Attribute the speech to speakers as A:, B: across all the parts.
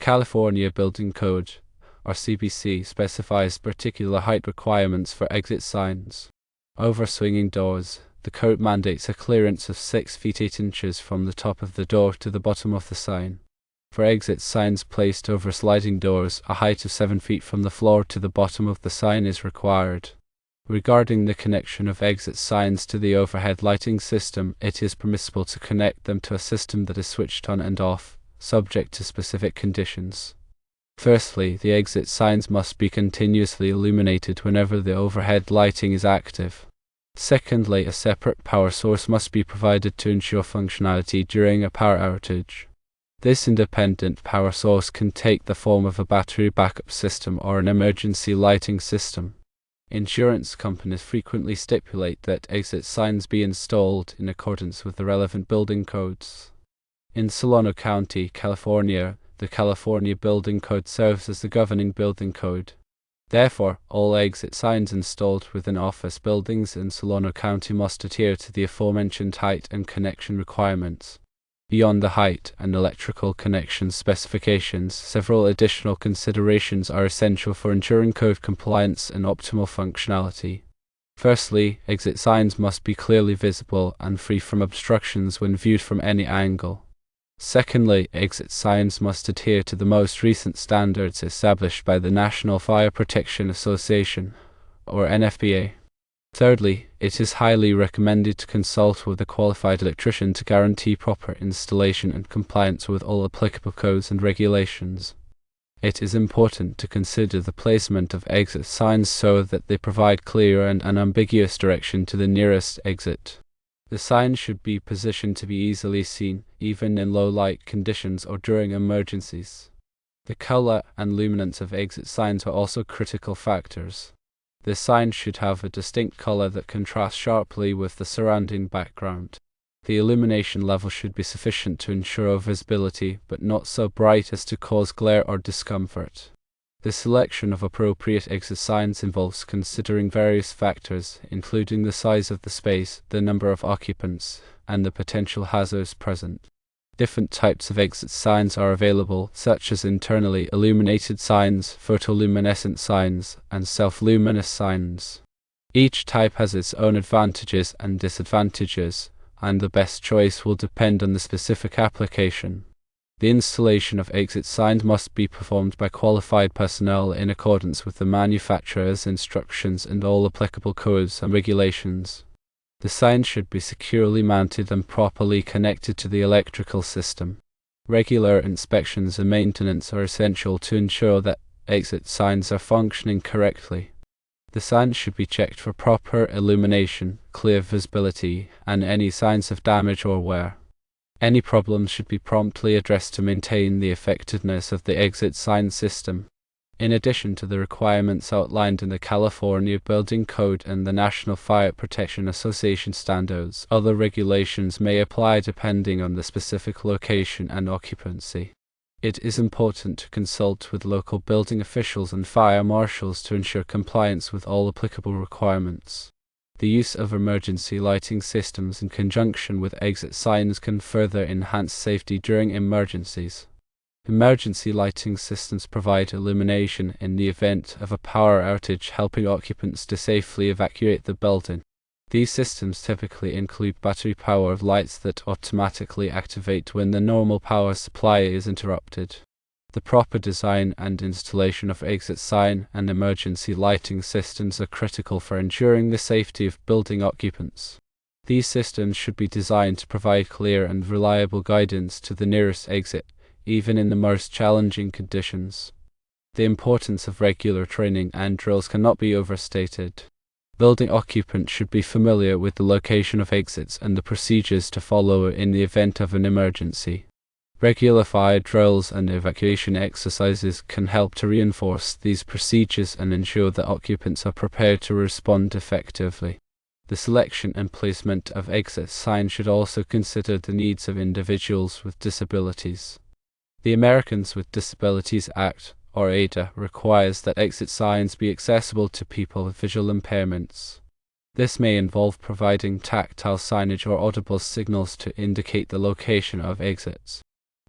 A: California Building Code, or CBC, specifies particular height requirements for exit signs. Over swinging doors, the code mandates a clearance of 6 feet 8 inches from the top of the door to the bottom of the sign. For exit signs placed over sliding doors, a height of 7 feet from the floor to the bottom of the sign is required. Regarding the connection of exit signs to the overhead lighting system, it is permissible to connect them to a system that is switched on and off, subject to specific conditions. Firstly, the exit signs must be continuously illuminated whenever the overhead lighting is active. Secondly, a separate power source must be provided to ensure functionality during a power outage. This independent power source can take the form of a battery backup system or an emergency lighting system. Insurance companies frequently stipulate that exit signs be installed in accordance with the relevant building codes. In Solano County, California, the California Building Code serves as the governing building code. Therefore, all exit signs installed within office buildings in Solano County must adhere to the aforementioned height and connection requirements. Beyond the height and electrical connection specifications, several additional considerations are essential for ensuring code compliance and optimal functionality. Firstly, exit signs must be clearly visible and free from obstructions when viewed from any angle. Secondly, exit signs must adhere to the most recent standards established by the National Fire Protection Association, or NFPA. Thirdly, it is highly recommended to consult with a qualified electrician to guarantee proper installation and compliance with all applicable codes and regulations. It is important to consider the placement of exit signs so that they provide clear and unambiguous direction to the nearest exit. The sign should be positioned to be easily seen, even in low light conditions or during emergencies. The color and luminance of exit signs are also critical factors. The sign should have a distinct color that contrasts sharply with the surrounding background. The illumination level should be sufficient to ensure visibility, but not so bright as to cause glare or discomfort. The selection of appropriate exit signs involves considering various factors, including the size of the space, the number of occupants, and the potential hazards present. Different types of exit signs are available, such as internally illuminated signs, photoluminescent signs, and self-luminous signs. Each type has its own advantages and disadvantages, and the best choice will depend on the specific application. The installation of exit signs must be performed by qualified personnel in accordance with the manufacturer's instructions and all applicable codes and regulations. The sign should be securely mounted and properly connected to the electrical system. Regular inspections and maintenance are essential to ensure that exit signs are functioning correctly. The signs should be checked for proper illumination, clear visibility, and any signs of damage or wear. Any problems should be promptly addressed to maintain the effectiveness of the exit sign system. In addition to the requirements outlined in the California Building Code and the National Fire Protection Association standards, other regulations may apply depending on the specific location and occupancy. It is important to consult with local building officials and fire marshals to ensure compliance with all applicable requirements. The use of emergency lighting systems in conjunction with exit signs can further enhance safety during emergencies. Emergency lighting systems provide illumination in the event of a power outage, helping occupants to safely evacuate the building. These systems typically include battery-powered lights that automatically activate when the normal power supply is interrupted. The proper design and installation of exit sign and emergency lighting systems are critical for ensuring the safety of building occupants. These systems should be designed to provide clear and reliable guidance to the nearest exit, even in the most challenging conditions. The importance of regular training and drills cannot be overstated. Building occupants should be familiar with the location of exits and the procedures to follow in the event of an emergency. Regular fire drills and evacuation exercises can help to reinforce these procedures and ensure that occupants are prepared to respond effectively. The selection and placement of exit signs should also consider the needs of individuals with disabilities. The Americans with Disabilities Act, or ADA, requires that exit signs be accessible to people with visual impairments. This may involve providing tactile signage or audible signals to indicate the location of exits.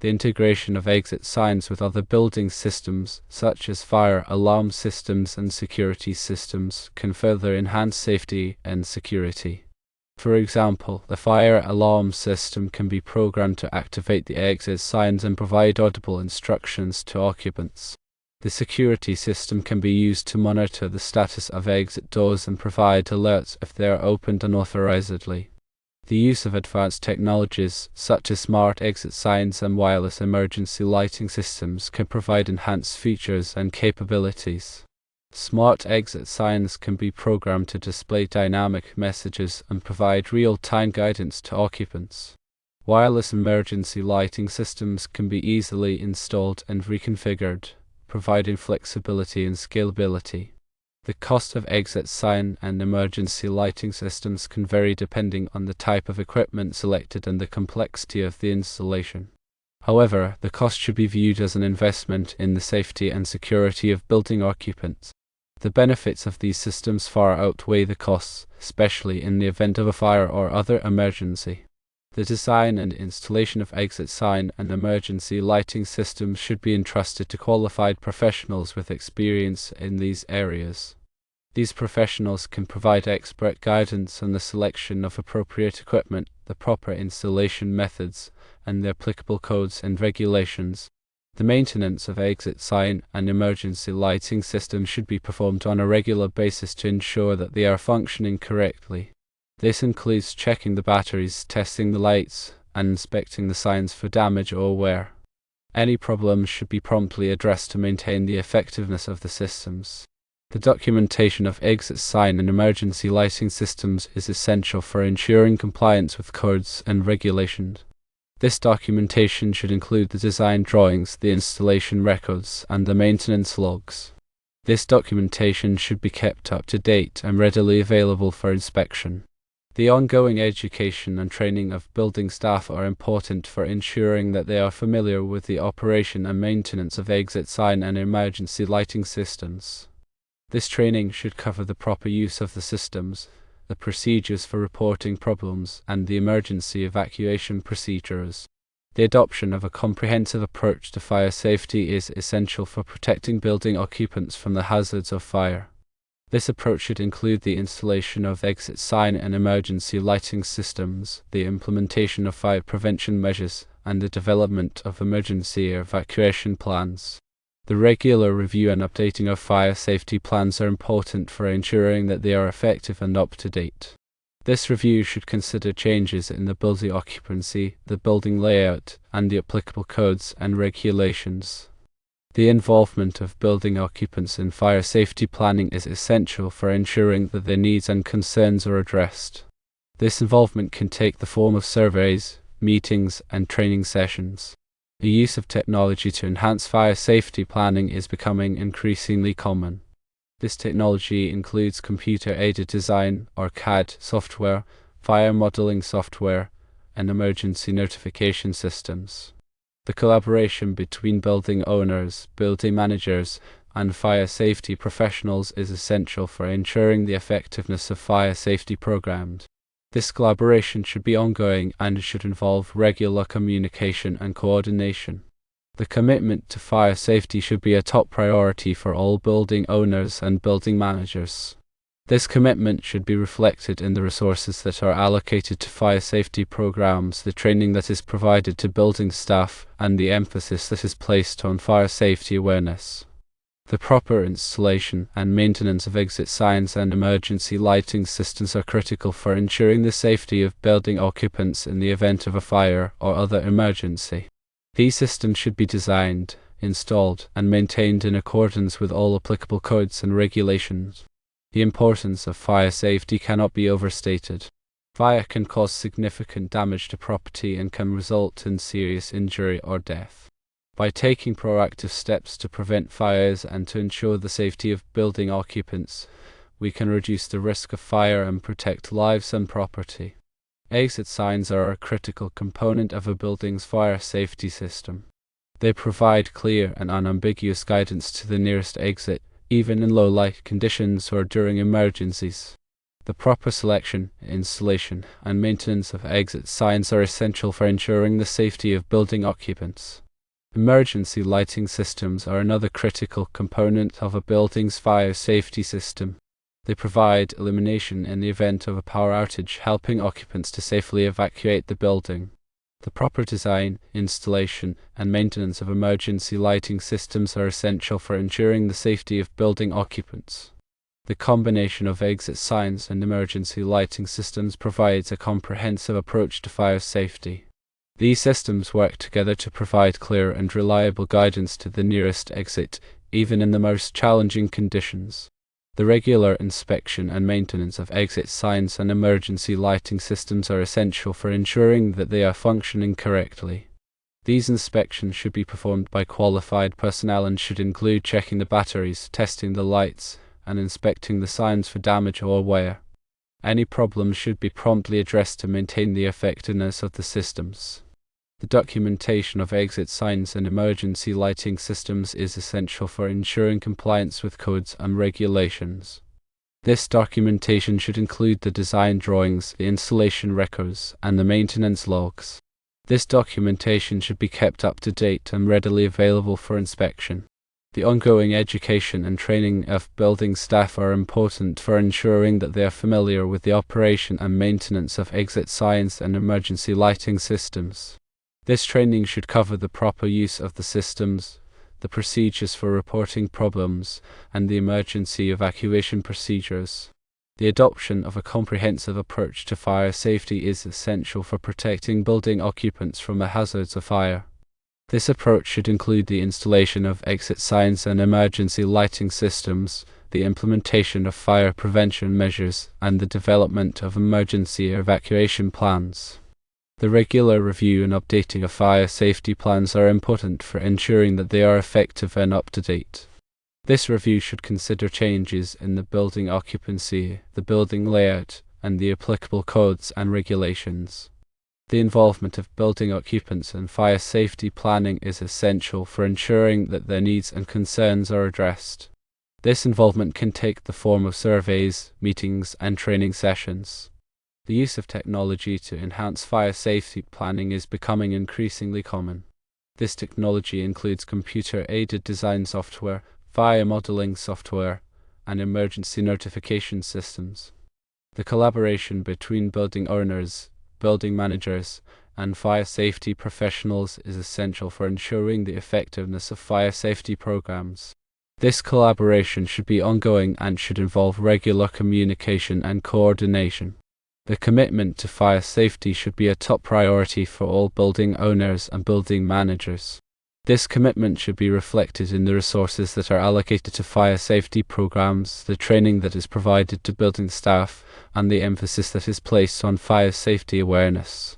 A: The integration of exit signs with other building systems, such as fire alarm systems and security systems, can further enhance safety and security. For example, the fire alarm system can be programmed to activate the exit signs and provide audible instructions to occupants. The security system can be used to monitor the status of exit doors and provide alerts if they are opened unauthorizedly. The use of advanced technologies, such as smart exit signs and wireless emergency lighting systems, can provide enhanced features and capabilities. Smart exit signs can be programmed to display dynamic messages and provide real-time guidance to occupants. Wireless emergency lighting systems can be easily installed and reconfigured, providing flexibility and scalability. The cost of exit sign and emergency lighting systems can vary depending on the type of equipment selected and the complexity of the installation. However, the cost should be viewed as an investment in the safety and security of building occupants. The benefits of these systems far outweigh the costs, especially in the event of a fire or other emergency. The design and installation of exit sign and emergency lighting systems should be entrusted to qualified professionals with experience in these areas. These professionals can provide expert guidance on the selection of appropriate equipment, the proper installation methods, and the applicable codes and regulations. The maintenance of exit sign and emergency lighting systems should be performed on a regular basis to ensure that they are functioning correctly. This includes checking the batteries, testing the lights, and inspecting the signs for damage or wear. Any problems should be promptly addressed to maintain the effectiveness of the systems. The documentation of exit sign and emergency lighting systems is essential for ensuring compliance with codes and regulations. This documentation should include the design drawings, the installation records, and the maintenance logs. This documentation should be kept up to date and readily available for inspection. The ongoing education and training of building staff are important for ensuring that they are familiar with the operation and maintenance of exit sign and emergency lighting systems. This training should cover the proper use of the systems, the procedures for reporting problems, and the emergency evacuation procedures. The adoption of a comprehensive approach to fire safety is essential for protecting building occupants from the hazards of fire. This approach should include the installation of exit sign and emergency lighting systems, the implementation of fire prevention measures, and the development of emergency evacuation plans. The regular review and updating of fire safety plans are important for ensuring that they are effective and up to date. This review should consider changes in the building occupancy, the building layout, and the applicable codes and regulations. The involvement of building occupants in fire safety planning is essential for ensuring that their needs and concerns are addressed. This involvement can take the form of surveys, meetings, and training sessions. The use of technology to enhance fire safety planning is becoming increasingly common. This technology includes computer-aided design or CAD software, fire modeling software, and emergency notification systems. The collaboration between building owners, building managers, and fire safety professionals is essential for ensuring the effectiveness of fire safety programs. This collaboration should be ongoing and should involve regular communication and coordination. The commitment to fire safety should be a top priority for all building owners and building managers. This commitment should be reflected in the resources that are allocated to fire safety programs, the training that is provided to building staff, and the emphasis that is placed on fire safety awareness. The proper installation and maintenance of exit signs and emergency lighting systems are critical for ensuring the safety of building occupants in the event of a fire or other emergency. These systems should be designed, installed, and maintained in accordance with all applicable codes and regulations. The importance of fire safety cannot be overstated. Fire can cause significant damage to property and can result in serious injury or death. By taking proactive steps to prevent fires and to ensure the safety of building occupants, we can reduce the risk of fire and protect lives and property. Exit signs are a critical component of a building's fire safety system. They provide clear and unambiguous guidance to the nearest exit, even in low light conditions or during emergencies. The proper selection, installation, and maintenance of exit signs are essential for ensuring the safety of building occupants. Emergency lighting systems are another critical component of a building's fire safety system. They provide illumination in the event of a power outage, helping occupants to safely evacuate the building. The proper design, installation, and maintenance of emergency lighting systems are essential for ensuring the safety of building occupants. The combination of exit signs and emergency lighting systems provides a comprehensive approach to fire safety. These systems work together to provide clear and reliable guidance to the nearest exit, even in the most challenging conditions. The regular inspection and maintenance of exit signs and emergency lighting systems are essential for ensuring that they are functioning correctly. These inspections should be performed by qualified personnel and should include checking the batteries, testing the lights, and inspecting the signs for damage or wear. Any problems should be promptly addressed to maintain the effectiveness of the systems. The documentation of exit signs and emergency lighting systems is essential for ensuring compliance with codes and regulations. This documentation should include the design drawings, the installation records, and the maintenance logs. This documentation should be kept up to date and readily available for inspection. The ongoing education and training of building staff are important for ensuring that they are familiar with the operation and maintenance of exit signs and emergency lighting systems. This training should cover the proper use of the systems, the procedures for reporting problems, and the emergency evacuation procedures. The adoption of a comprehensive approach to fire safety is essential for protecting building occupants from the hazards of fire. This approach should include the installation of exit signs and emergency lighting systems, the implementation of fire prevention measures, and the development of emergency evacuation plans. The regular review and updating of fire safety plans are important for ensuring that they are effective and up to date. This review should consider changes in the building occupancy, the building layout, and the applicable codes and regulations. The involvement of building occupants in fire safety planning is essential for ensuring that their needs and concerns are addressed. This involvement can take the form of surveys, meetings, and training sessions. The use of technology to enhance fire safety planning is becoming increasingly common. This technology includes computer-aided design software, fire modeling software, and emergency notification systems. The collaboration between building owners, building managers, and fire safety professionals is essential for ensuring the effectiveness of fire safety programs. This collaboration should be ongoing and should involve regular communication and coordination. The commitment to fire safety should be a top priority for all building owners and building managers. This commitment should be reflected in the resources that are allocated to fire safety programs, the training that is provided to building staff, and the emphasis that is placed on fire safety awareness.